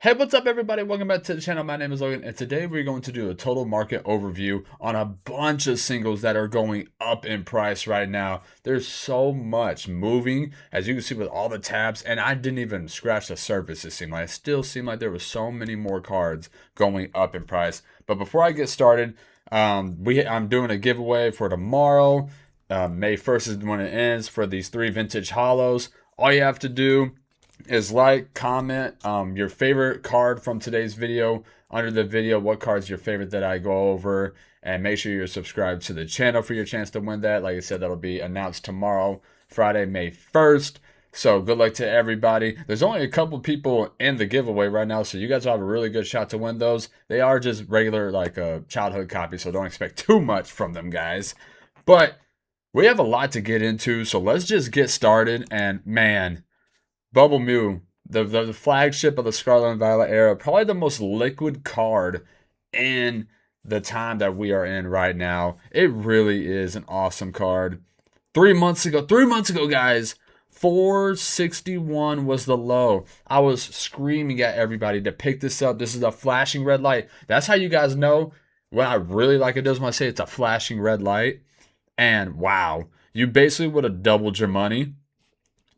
Hey, what's up, everybody? Welcome back to the channel. My name is Logan, and today we're going to do a total market overview on a bunch of singles that are going up in price right now. There's so much moving, as you can see with all the tabs, and I didn't even scratch the surface, it seemed like. It still seemed like there was so many more cards going up in price. But before I get started, I'm doing a giveaway for tomorrow. May 1st is when it ends for these 3 vintage holos. All you have to do is like, comment your favorite card from today's video under the video. What card's your favorite that I go over? And make sure you're subscribed to the channel for your chance to win that. Like I said, that'll be announced tomorrow, Friday, May 1st. So good luck to everybody. There's only a couple people in the giveaway right now, so you guys will have a really good shot to win those. They are just regular, like a childhood copy, so don't expect too much from them, guys. But we have a lot to get into, so let's just get started. And man, Bubble Mew, the flagship of the Scarlet and Violet era, probably the most liquid card in the time that we are in right now. It really is an awesome card. 3 months ago, guys, 461 was the low. I was screaming at everybody to pick this up. This is a flashing red light. That's how you guys know what I really like it does when I say it's a flashing red light. And wow, you basically would have doubled your money.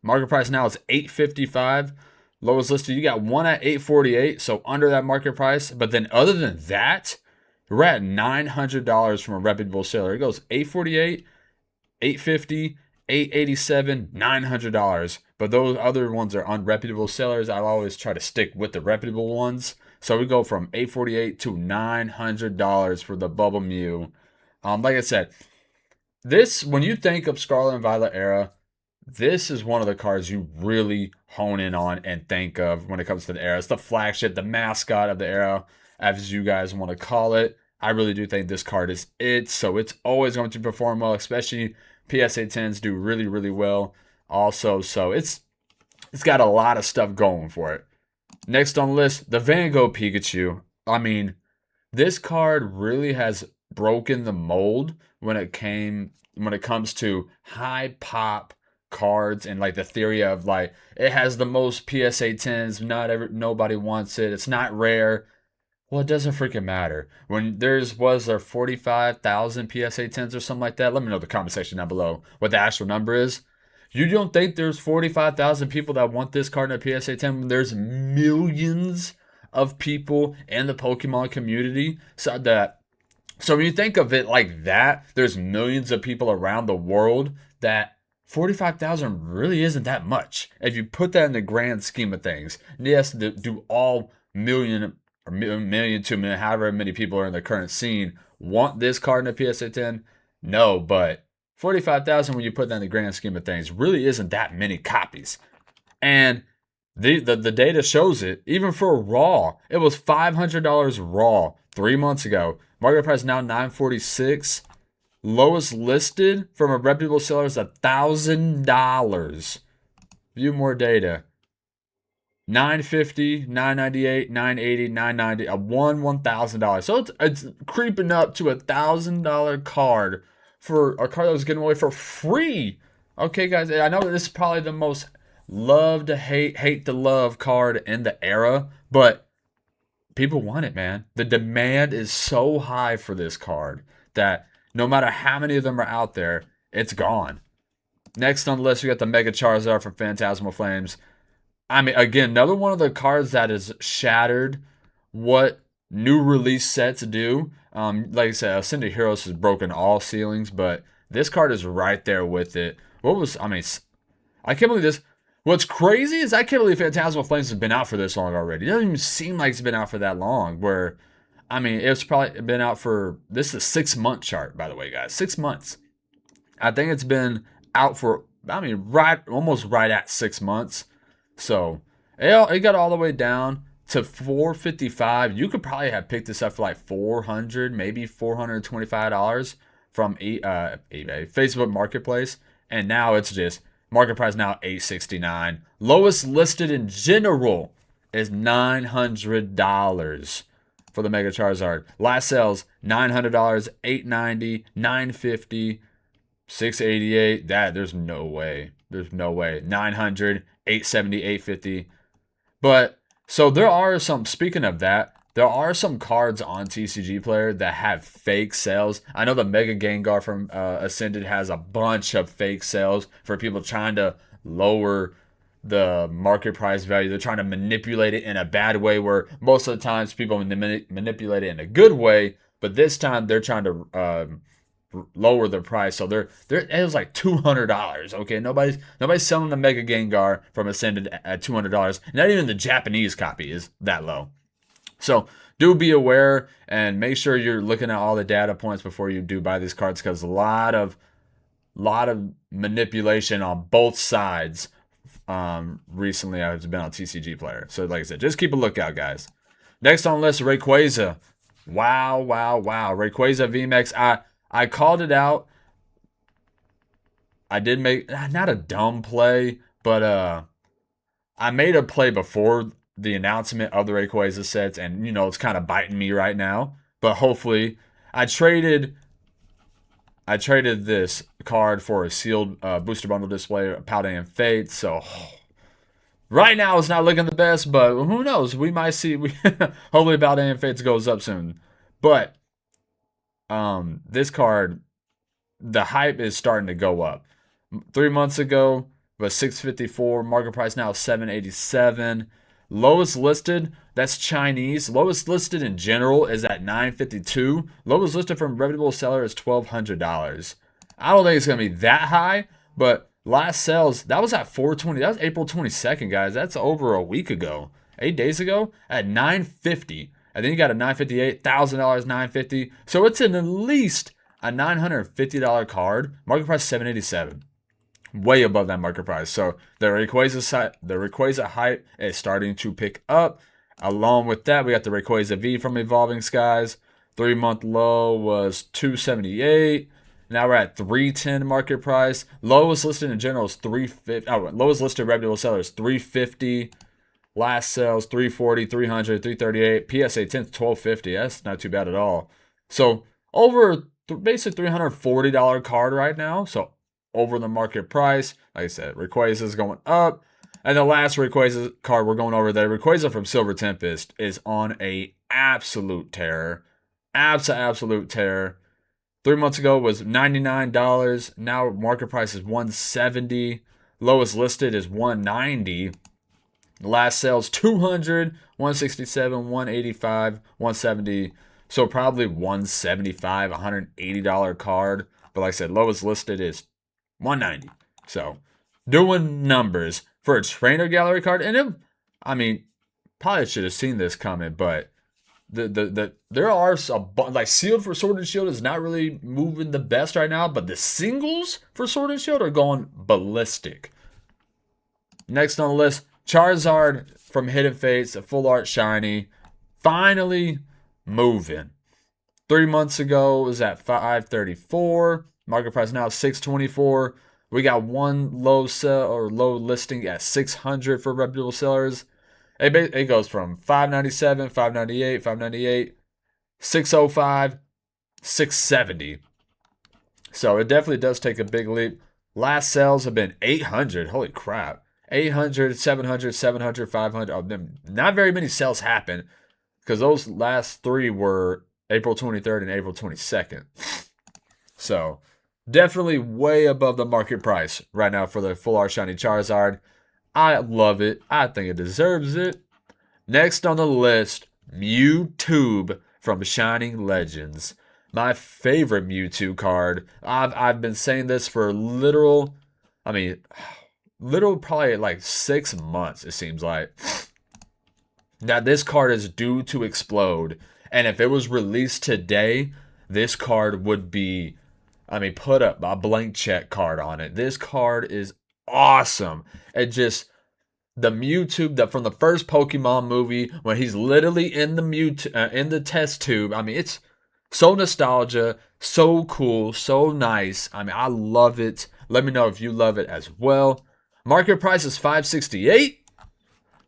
Market price now is $855. Lowest listed, you got one at $848, so under that market price. But then other than that, we're at $900 from a reputable seller. It goes $848, $850, $887, $900. But those other ones are unreputable sellers. I always try to stick with the reputable ones. So we go from $848 to $900 for the Bubble Mew. Like I said, this, when you think of Scarlet and Violet era, this is one of the cards you really hone in on and think of when it comes to the era. It's the flagship, the mascot of the era, as you guys want to call it. I really do think this card is it. So it's always going to perform well, especially PSA 10s do really, really well also. So it's got a lot of stuff going for it. Next on the list, the Gogh Pikachu. I mean, this card really has broken the mold when it comes to high pop cards and like the theory of like it has the most PSA 10s. Nobody wants it. It's not rare. Well, it doesn't freaking matter. When there 45,000 PSA 10s or something like that. Let me know in the comment section down below what the actual number is. You don't think there's 45,000 people that want this card in a PSA 10 when there's millions of people in the Pokemon community? So when you think of it like that, there's millions of people around the world that 45,000 really isn't that much. If you put that in the grand scheme of things, yes, do all million or million, 2 million, however many people are in the current scene want this card in a PSA 10? No, but 45,000 when you put that in the grand scheme of things really isn't that many copies. And the data shows it. Even for raw, it was $500 raw 3 months ago. Market price now $946. Lowest listed from a reputable seller is $1,000. View more data. $950, $998, $980, $990. $1,000. So it's creeping up to $1,000 card for a card that was given away for free. Okay, guys, I know this is probably the most love to hate, hate to love card in the era, but people want it, man. The demand is so high for this card that no matter how many of them are out there, it's gone. Next on the list, we got the Mega Charizard from Phantasmal Flames. I mean, again, another one of the cards that is shattered what new release sets do. Like I said, Ascended Heroes has broken all ceilings, but this card is right there with it. I can't believe this. What's crazy is I can't believe Phantasmal Flames has been out for this long already. It doesn't even seem like it's been out for that long, it's probably been out for, this is a 6-month chart, by the way, guys. 6 months. I think it's been out for, almost right at 6 months. So it got all the way down to $455. You could probably have picked this up for like $400, maybe $425 from eBay, Facebook Marketplace. And now it's just, market price now $869. Lowest listed in general is $900. For the Mega Charizard. Last sales, $900, $890, $950, $688. There's no way. There's no way. $900, $870, $850. But So there are some, speaking of that, there are some cards on TCG Player that have fake sales. I know the Mega Gengar from Ascended has a bunch of fake sales for people trying to lower the market price value. They're trying to manipulate it in a bad way, where most of the times people manipulate it in a good way, but this time they're trying to lower the price. So it was like $200. Okay, nobody's selling the Mega Gengar from Ascended at $200. Not even the Japanese copy is that low. So do be aware and make sure you're looking at all the data points before you do buy these cards, because a lot of manipulation on both sides recently has been on TCG Player. So like I said, just keep a lookout, guys. Next on the list, Rayquaza. Wow. Rayquaza VMAX. I called it out. I did make not a dumb play, but I made a play before the announcement of the Rayquaza sets, and it's kind of biting me right now. But hopefully, I traded this card for a sealed booster bundle display, Paldean Fates. So right now it's not looking the best, but who knows? We might see. Hopefully, Paldean Fates goes up soon. But this card, the hype is starting to go up. 3 months ago was $654. Market price now is $787. Lowest listed, that's Chinese. Lowest listed in general is at $952. Lowest listed from reputable seller is $1,200. I don't think it's going to be that high, but last sales, that was at $420. That was April 22nd, guys. That's over a week ago. 8 days ago at $950. And then you got a $958, $1,000, $950. So it's at least a $950 card. Market price $787. Way above that market price. So the Rayquaza hype is starting to pick up. Along with that, we got the Rayquaza V from Evolving Skies. 3-month low was $278. Now we're at $310 market price. Lowest listed in general is $350. Oh, lowest listed reputable seller is $350. Last sales $340, $300, $338. PSA 10 $1250. That's not too bad at all. So over basically $340 card right now. So over the market price. Like I said, Rayquaza is going up. And the last Rayquaza card we're going over there, Rayquaza from Silver Tempest, is on a absolute tear. Absolute tear. 3 months ago was $99. Now market price is $170. Lowest listed is $190. Last sales $200, $167, $185, $170. So probably $175, $180 card. But like I said, lowest listed is $190. So doing numbers for a trainer gallery card. And probably should have seen this coming, but there are some, like, sealed for Sword and Shield is not really moving the best right now, but the singles for Sword and Shield are going ballistic. Next on the list, Charizard from Hidden Fates, a full art shiny, finally moving. 3 months ago was at $534. Market price now $624. We got one low listing at $600 for reputable sellers. It goes from $597, $598, $598, $605, $670. So it definitely does take a big leap. Last sales have been $800. Holy crap. $800, $700, $700, $500. Oh, not very many sales happen, because those last three were April 23rd and April 22nd. So definitely way above the market price right now for the full art shiny Charizard. I love it. I think it deserves it. Next on the list, Mewtwo from Shining Legends. My favorite Mewtwo card. I've been saying this for literal probably like 6 months, it seems like. Now this card is due to explode. And if it was released today, this card would be, put up a blank check card on it. This card is awesome. It just, the Mewtwo from the first Pokemon movie, when he's literally in the in the test tube. It's so nostalgia, so cool, so nice. I love it. Let me know if you love it as well. Market price is $568.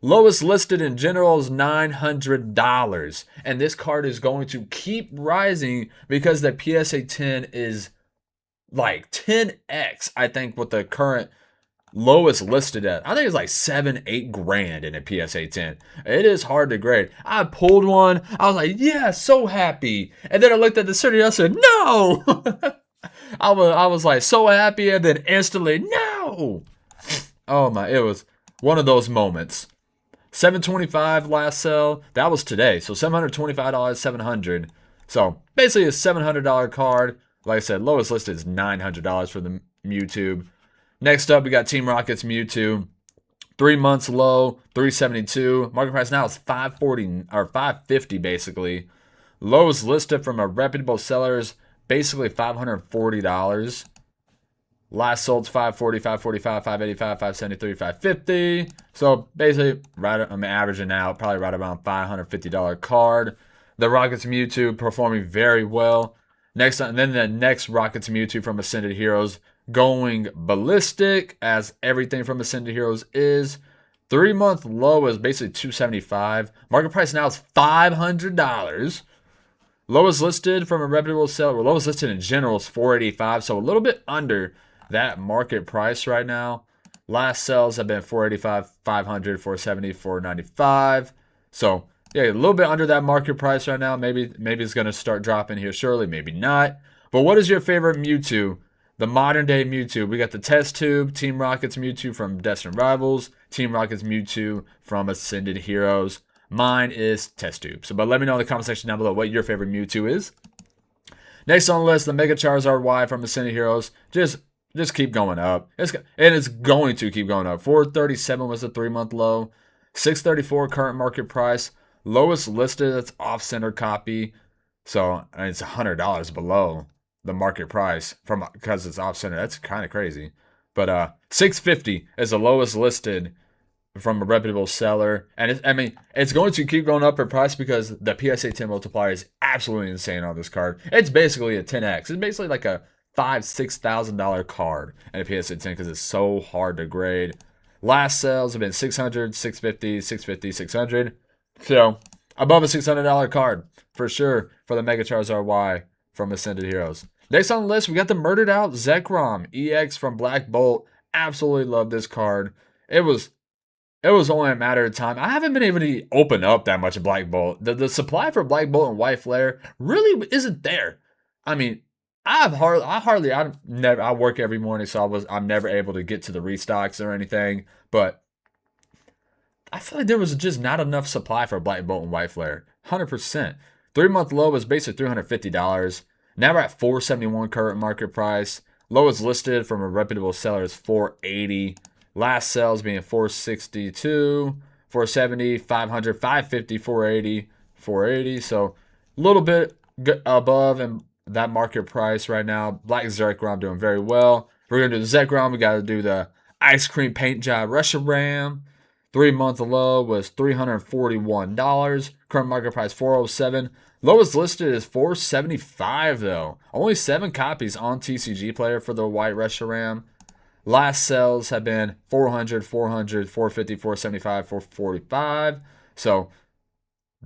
Lowest listed in general is $900. And this card is going to keep rising because the PSA 10 is like 10x, I think, what the current lowest listed at, I think it's like 7, 8 grand in a PSA 10. It is hard to grade. I pulled one. I was like, yeah, so happy. And then I looked at the city. I said, no. I was like so happy, and then instantly, no. Oh my, it was one of those moments. 725 last sell. That was today. So $725, 700. So basically a $700 card. Like I said, lowest listed is $900 for the Mewtwo. Next up, we got Team Rocket's Mewtwo. 3 months low, 372. Market price now is 540 or 550 basically. Lowest listed from a reputable sellers, basically $540. Last sold's 540, 545, 585, 573, 550. So basically, I'm averaging out probably right around $550 card. The Rocket's Mewtwo performing very well. Next, and then the next Rocket's Mewtwo from Ascended Heroes going ballistic, as everything from Ascended Heroes is. 3 month low is basically 275. Market price now is $500. Lowest listed from a reputable seller, or lowest listed in general is 485, so a little bit under that market price right now. Last sales have been 485, 500, 470, 495. So yeah, a little bit under that market price right now. Maybe it's gonna start dropping here shortly, maybe not. But what is your favorite Mewtwo? The modern day Mewtwo. We got the test tube, Team Rocket's Mewtwo from Destined Rivals, Team Rocket's Mewtwo from Ascended Heroes. Mine is test tube. So, but let me know in the comment section down below what your favorite Mewtwo is. Next on the list, the Mega Charizard Y from Ascended Heroes. Just keep going up. It's going to keep going up. 437 was the 3 month low. 634 current market price. Lowest listed, that's off-center copy. So it's $100 below the market price because it's off-center. That's kind of crazy. But 650 is the lowest listed from a reputable seller. And it's going to keep going up in price because the PSA 10 multiplier is absolutely insane on this card. It's basically a 10x. It's basically like a $5,000-$6,000 card in a PSA 10 because it's so hard to grade. Last sales have been 600, 650, 650, 600. So above a $600 card for sure for the Mega Charizard Y from Ascended Heroes. Next on the list, we got the murdered out Zekrom EX from Black Bolt. Absolutely love this card. It was only a matter of time. I haven't been able to open up that much Black Bolt. The supply for Black Bolt and White Flare really isn't there. I mean, I work every morning, so I'm never able to get to the restocks or anything. But I feel like there was just not enough supply for Black Bolt and White Flare. 100%. 3 month low was basically $350. Now we're at $471 current market price. Lowest listed from a reputable seller is $480. Last sales being $462, $470, $500, $550, $480, $480. So a little bit above and that market price right now. Black Zekrom doing very well. We're going to do the Zekrom. We got to do the Ice Cream Paint Job Reshiram. 3 month low was $341. Current market price $407. Lowest listed is $475 though. Only 7 copies on TCG Player for the White Reshiram. Last sales have been 400, 400, 450, 475, 445. So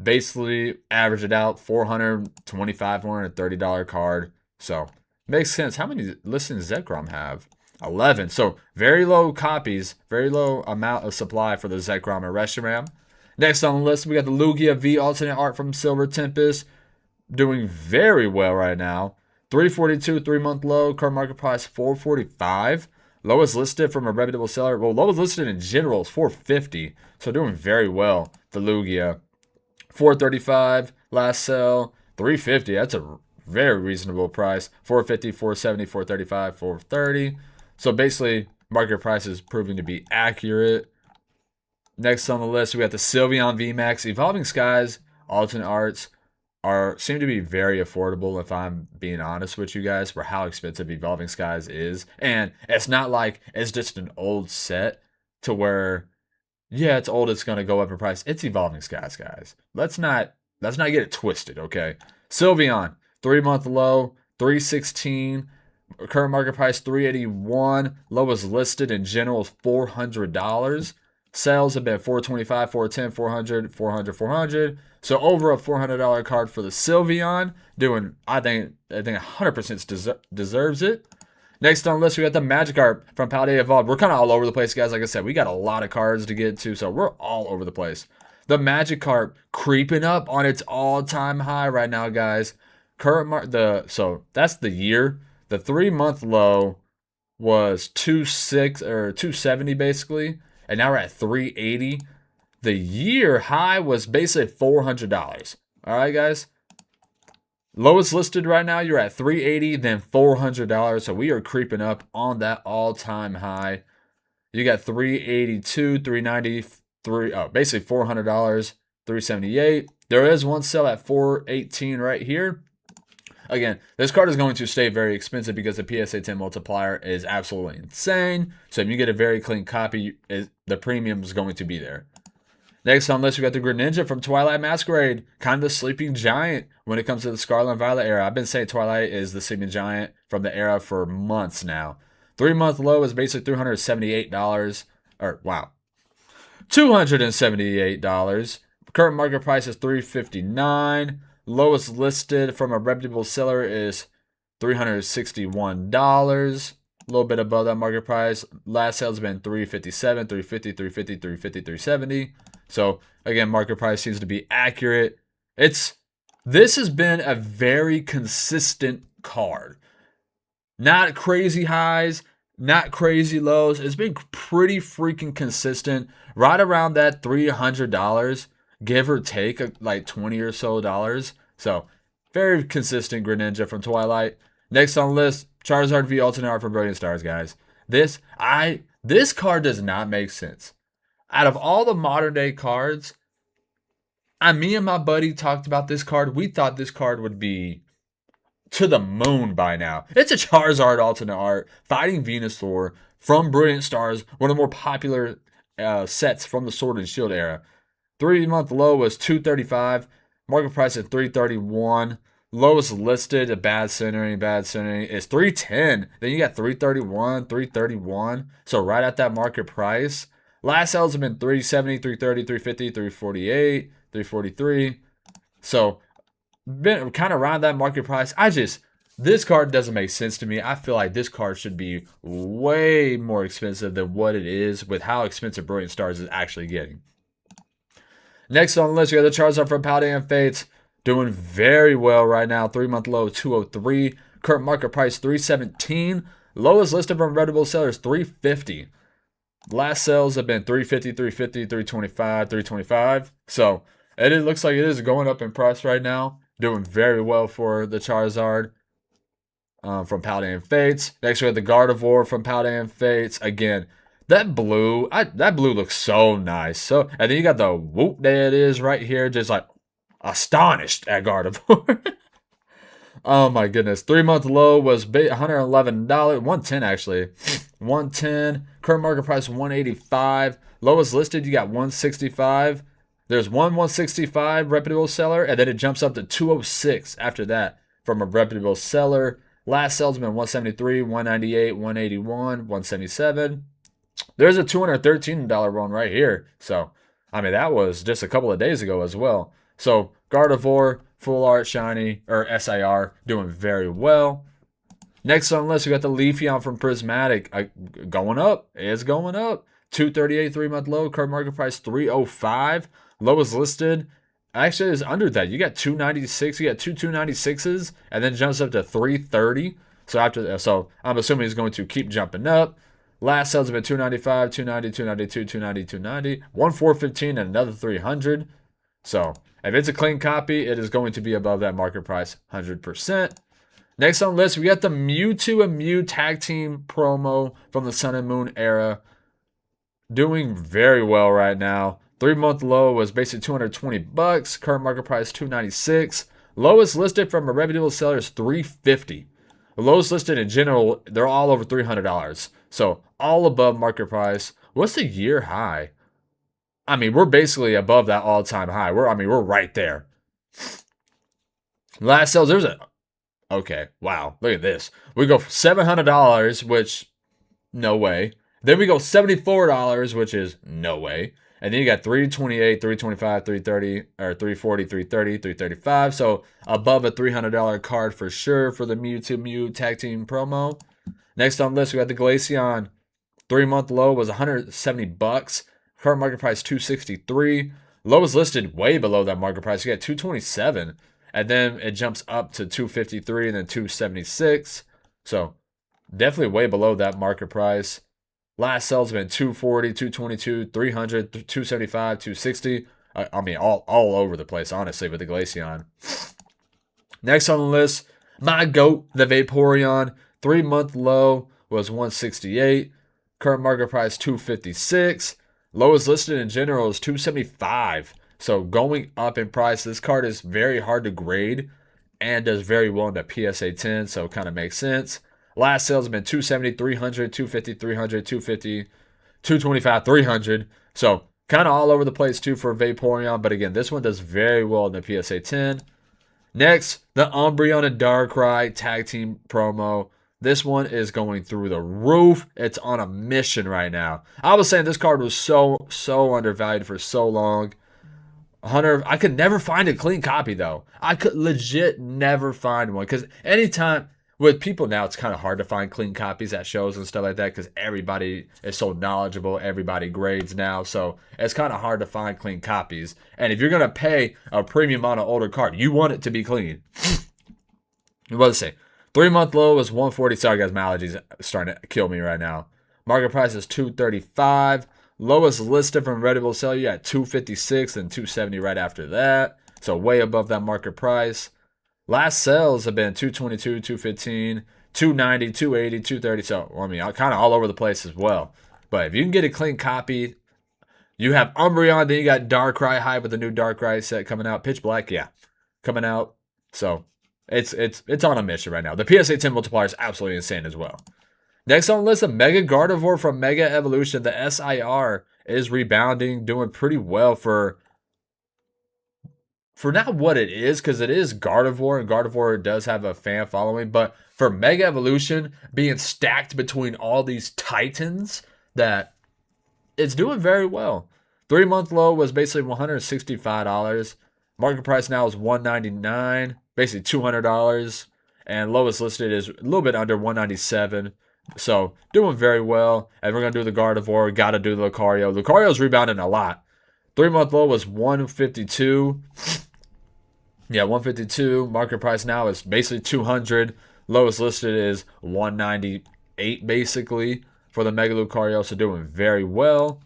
basically average it out, $425, $430 card. So makes sense. How many listings does Zekrom have? 11. So very low copies, very low amount of supply for the Zekrom and Reshiram. Next on the list, we got the Lugia V alternate art from Silver Tempest. Doing very well right now. 342, 3 month low, current market price $445. Lowest listed from a reputable seller. Well, lowest listed in general is $450. So doing very well, the Lugia. $435 last sell. $350. That's a very reasonable price. $450, $470, $435, $430. So basically, market price is proving to be accurate. Next on the list, we got the Sylveon VMAX. Evolving Skies alternate arts seem to be very affordable, if I'm being honest with you guys, for how expensive Evolving Skies is. And it's not like it's just an old set to where, yeah, it's old, it's going to go up in price. It's Evolving Skies, guys. Let's not get it twisted, okay? Sylveon, 3 month low, 316. Current market price $381. Lowest listed in general is $400. Sales have been $425, $410, $400, $400, $400. So over a $400 card for the Sylveon. Doing, I think 100% deserves it. Next on the list, we got the Magikarp from Paldea Evolved. We're kind of all over the place, guys. Like I said, we got a lot of cards to get to, so we're all over the place. The Magikarp creeping up on its all-time high right now, guys. So that's the year. The 3-month low was 26 or 270 basically, and now we're at 380. The year high was basically $400. All right, guys. Lowest listed right now, you're at 380, then $400. So we are creeping up on that all-time high. You got 382, 393, basically $400, 378. There is one sell at 418 right here. Again, this card is going to stay very expensive because the PSA 10 multiplier is absolutely insane. So if you get a very clean copy, the premium is going to be there. Next on the list, we got the Greninja from Twilight Masquerade. Kind of the sleeping giant when it comes to the Scarlet and Violet era. I've been saying Twilight is the sleeping giant from the era for months now. 3-month low is basically $378. Or, wow. $278. Current market price is $359. Lowest listed from a reputable seller is $361. A little bit above that market price. Last sale's been $357, $350, $350, $350, $370. So again, market price seems to be accurate. This has been a very consistent card. Not crazy highs, not crazy lows. It's been pretty freaking consistent. Right around that $300, give or take like $20 or so dollars. So very consistent Greninja from Twilight. Next on the list, Charizard V Alternate Art from Brilliant Stars, guys. This card does not make sense. Out of all the modern day cards, me and my buddy talked about this card. We thought this card would be to the moon by now. It's a Charizard Alternate Art fighting Venusaur from Brilliant Stars, one of the more popular sets from the Sword and Shield era. 3-month low was $235. Market price is $331. Lowest listed, a bad centering, is $310. Then you got $331, $331. So right at that market price. Last sales have been $370, $330, $350, $348, $343. So been kind of around that market price. This card doesn't make sense to me. I feel like this card should be way more expensive than what it is with how expensive Brilliant Stars is actually getting. Next on the list, we got the Charizard from Paldean Fates. Doing very well right now. 3-month low, 203. Current market price, $317. Lowest listed from reputable sellers, $350. Last sales have been $350, $350, $325, $325. So it looks like it is going up in price right now. Doing very well for the Charizard from Paldean Fates. Next, we have the Gardevoir from Paldean Fates. Again, that blue looks so nice. So, and then you got the whoop, there it is right here, just like astonished at Gardevoir. Oh my goodness. 3-month low was $111, $110 actually. 110. Current market price $185. Lowest listed, you got $165. There's one $165 reputable seller, and then it jumps up to $206 after that from a reputable seller. Last sales been $173, $198, $181, $177. There's a $213 one right here. So, I mean, that was just a couple of days ago as well. So, Gardevoir, Full Art, Shiny, or SIR, doing very well. Next on the list, we got the Leafeon from Prismatic. Going up. It's going up. $238, 3-month low. Current market price $305. Lowest listed. Actually, is under that. You got $296. You got two 296s, and then jumps up to $330. So I'm assuming he's going to keep jumping up. Last sales have been $295, $290, $292, $290, $290, $1,415, and another $300. So if it's a clean copy, it is going to be above that market price 100%. Next on the list, we got the Mewtwo and Mew tag team promo from the Sun and Moon era. Doing very well right now. 3-month low was basically $220. Current market price $296. Lowest listed from a reputable seller is $350. The lowest listed in general, they're all over $300. So all above market price. What's the year high? I mean, we're basically above that all-time high. We're right there. Last sales, okay, wow, look at this. We go $700, which, no way. Then we go $74, which is no way. And then you got $328, $325, $330, or $340, $330, $335. So above a $300 card for sure for the Mewtwo Mew tag team promo. Next on the list, we got the Glaceon. 3-month low was $170. Current market price $263. Low is listed way below that market price. You got $227, and then it jumps up to $253 and then $276. So definitely way below that market price. Last sales have been $240, $222, $300, $275, $260. I mean, all over the place, honestly, with the Glaceon. Next on the list, my GOAT, the Vaporeon. 3-month low was $168. Current market price $256. Lowest listed in general is $275. So going up in price. This card is very hard to grade and does very well in the PSA 10, so it kind of makes sense. Last sales have been $270, $300, $250, $300, $250, $225, $300. So kind of all over the place too for Vaporeon. But again, this one does very well in the PSA 10. Next, the Umbreon and Darkrai tag team promo. This one is going through the roof. It's on a mission right now. I was saying this card was so undervalued for so long. Hunter, I could never find a clean copy though. I could legit never find one because anytime with people now, it's kind of hard to find clean copies at shows and stuff like that because everybody is so knowledgeable. Everybody grades now, so it's kind of hard to find clean copies. And if you're gonna pay a premium on an older card, you want it to be clean. What to say? 3-month low was $140. Sorry guys, my allergies starting to kill me right now. Market price is $235. Lowest listed from Red Bull sell you at $256 and $270 right after that. So way above that market price. Last sales have been $222, $215, $290, $280, $230. So I mean, kind of all over the place as well. But if you can get a clean copy, you have Umbreon, then you got Darkrai High with the new Darkrai set coming out. Pitch Black, yeah, coming out. So it's on a mission right now. The PSA 10 multiplier is absolutely insane as well. Next on the list, a Mega Gardevoir from Mega Evolution. The SIR is rebounding, doing pretty well for not what it is, because it is Gardevoir, and Gardevoir does have a fan following, but for Mega Evolution being stacked between all these titans, that it's doing very well. 3-month low was basically $165. Market price now is $199, basically $200, and lowest listed is a little bit under $197. So doing very well. And we're gonna do the Gardevoir. Got to do the Lucario. Lucario's rebounding a lot. 3-month low was $152. Yeah, $152. Market price now is basically $200. Lowest listed is $198 basically for the Mega Lucario. So doing very well.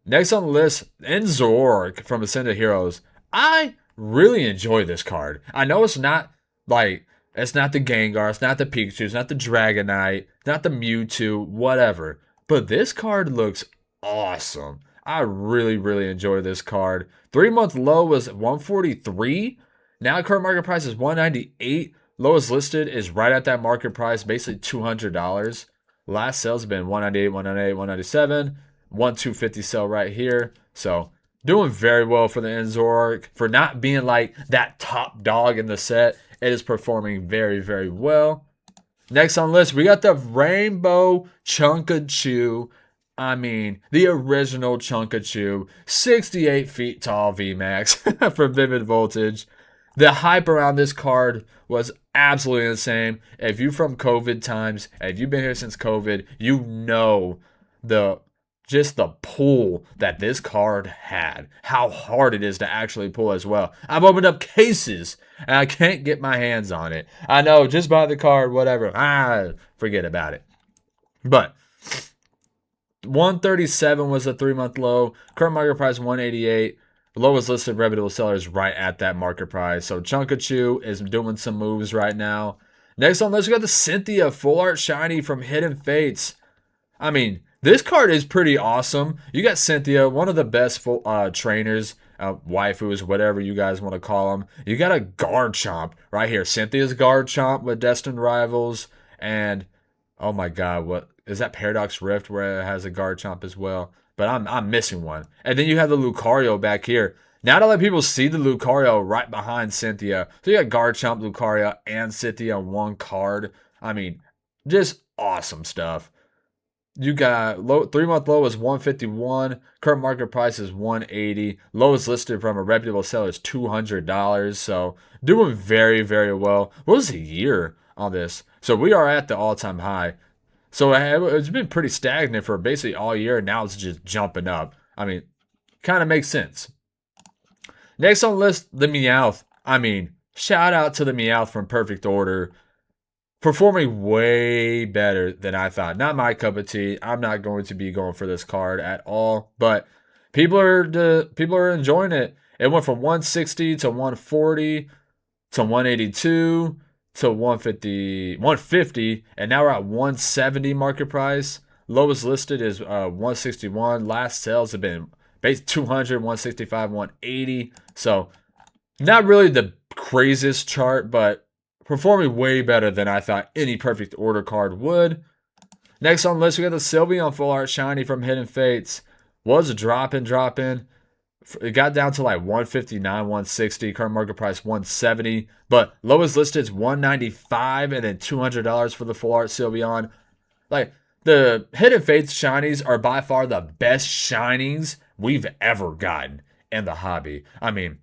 Next on the list, Enzorg from Ascended Heroes. I really enjoy this card. I know it's not like, it's not the Gengar, it's not the Pikachu, it's not the Dragonite, not the Mewtwo, whatever. But this card looks awesome. I really enjoy this card. 3-month low was $143. Now current market price is $198. Lowest listed is right at that market price, basically $200. Last sales have been $198, $198, $197. $250 sell right here. So doing very well for the Enzorg. For not being like that top dog in the set, it is performing very well. Next on the list, we got the Rainbow Chunkachu. I mean, the original Chunkachu. 68 feet tall VMAX for Vivid Voltage. The hype around this card was absolutely insane. If you from COVID times, if you've been here since COVID, you know just the pull that this card had. How hard it is to actually pull as well. I've opened up cases and I can't get my hands on it. I know, just buy the card, whatever. Forget about it. But $137 was the 3-month low. Current market price $188. Lowest listed reputable seller is right at that market price. So Chunkachu is doing some moves right now. Next on the list, we got the Cynthia Full Art Shiny from Hidden Fates. I mean, this card is pretty awesome. You got Cynthia, one of the best full, trainers, waifus, whatever you guys want to call them. You got a Garchomp right here. Cynthia's Garchomp with Destined Rivals. And, oh my god, what is that? Paradox Rift where it has a Garchomp as well. But I'm missing one. And then you have the Lucario back here. Now to let people see the Lucario right behind Cynthia. So you got Garchomp, Lucario, and Cynthia on one card. I mean, just awesome stuff. You got 3-month low is $151. Current market price is $180. Lowest listed from a reputable seller is $200. So doing very well. What was the year on this? So we are at the all-time high. So it's been pretty stagnant for basically all year. And now it's just jumping up. I mean, kind of makes sense. Next on the list, the Meowth. I mean, shout out to the Meowth from Perfect Order. Performing way better than I thought. Not my cup of tea. I'm not going to be going for this card at all. But people are enjoying it. It went from 160 to 140 to 182 to 150, and now we're at 170 market price. Lowest listed is 161. Last sales have been base 200, 165, 180. So not really the craziest chart, but performing way better than I thought any perfect order card would. Next on the list, we got the Sylveon Full Art Shiny from Hidden Fates. Was dropping. It got down to like 159, 160. Current market price 170. But lowest listed is 195 and then $200 for the Full Art Sylveon. Like, the Hidden Fates shinies are by far the best shinies we've ever gotten in the hobby. I mean,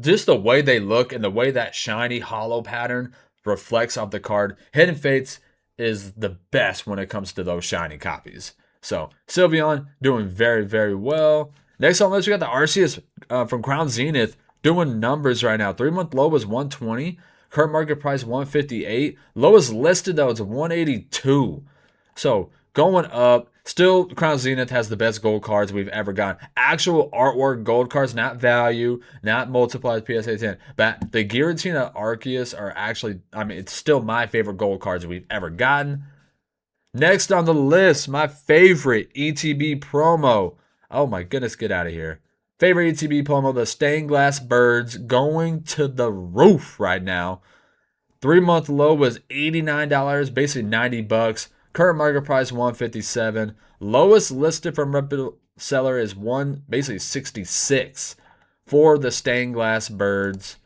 just the way they look and the way that shiny hollow pattern reflects off the card, Hidden Fates is the best when it comes to those shiny copies. So Sylveon doing very, very well. Next on the list, we got the Arceus from Crown Zenith doing numbers right now. 3-month low was 120. Current market price 158. Lowest listed though is 182. So going up. Still, Crown Zenith has the best gold cards we've ever gotten. Actual artwork gold cards, not value, not multiplied PSA 10. But the Giratina Arceus are actually, I mean, it's still my favorite gold cards we've ever gotten. Next on the list, my favorite ETB promo. Oh my goodness, get out of here. Favorite ETB promo, the Stained Glass Birds, going to the roof right now. 3-month low was $89, basically $90. Current market price 157. Lowest listed from reputable seller is basically 66 for the Stained Glass Birds.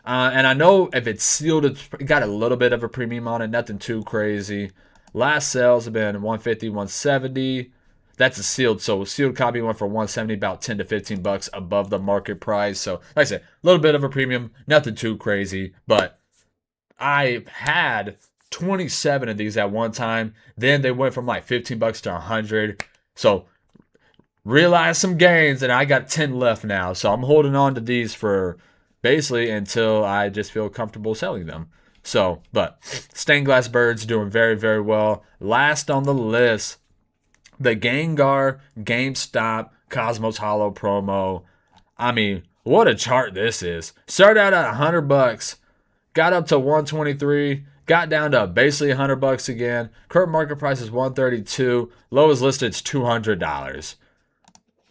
And I know if it's sealed, it's got a little bit of a premium on it, nothing too crazy. Last sales have been 150, 170. That's a sealed, so a sealed copy went for 170, about 10 to 15 bucks above the market price. So, like I said, a little bit of a premium, nothing too crazy, but I had 27 of these at one time. Then they went from like 15 bucks to 100. So realized some gains, and I got 10 left now. So I'm holding on to these for basically until I just feel comfortable selling them. So, but Stained Glass Birds doing very, very well. Last on the list, the Gengar GameStop Cosmos Hollow promo. I mean, what a chart this is. Started out at 100 bucks, got up to 123, got down to basically 100 bucks again. Current market price is 132. Lowest listed is $200.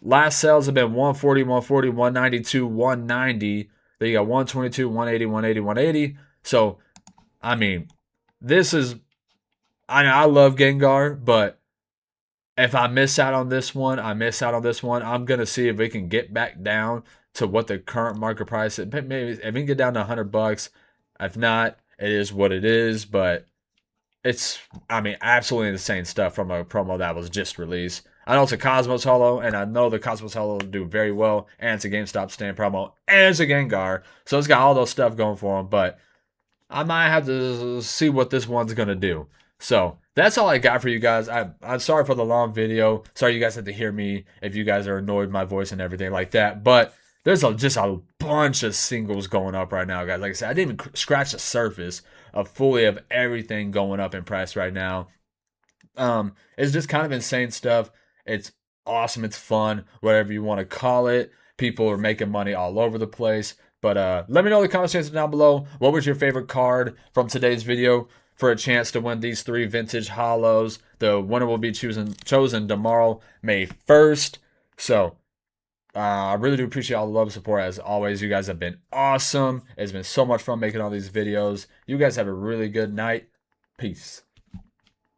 Last sales have been 140, 140, 192, 190. Then you got 122, 180, 180, 180. So, I mean, this is, I love Gengar, but if I miss out on this one, I miss out on this one. I'm going to see if we can get back down to what the current market price is. Maybe if we can get down to 100 bucks. If not, it is what it is. But it's, I mean, absolutely insane stuff from a promo that was just released. I know it's a Cosmos Hollow, and I know the Cosmos Hollow will do very well. And it's a GameStop stand promo, and it's a Gengar. So it's got all those stuff going for them. But I might have to see what this one's going to do. So that's all I got for you guys. I'm sorry for the long video. Sorry you guys had to hear me if you guys are annoyed with my voice and everything like that. But there's just a bunch of singles going up right now, guys. Like I said, I didn't even scratch the surface of everything going up in price right now. It's just kind of insane stuff. It's awesome. It's fun, whatever you want to call it. People are making money all over the place. But let me know in the comment section down below. What was your favorite card from today's video for a chance to win these 3 vintage hollows? The winner will be chosen tomorrow, May 1st. So I really do appreciate all the love and support. As always, you guys have been awesome. It's been so much fun making all these videos. You guys have a really good night. Peace.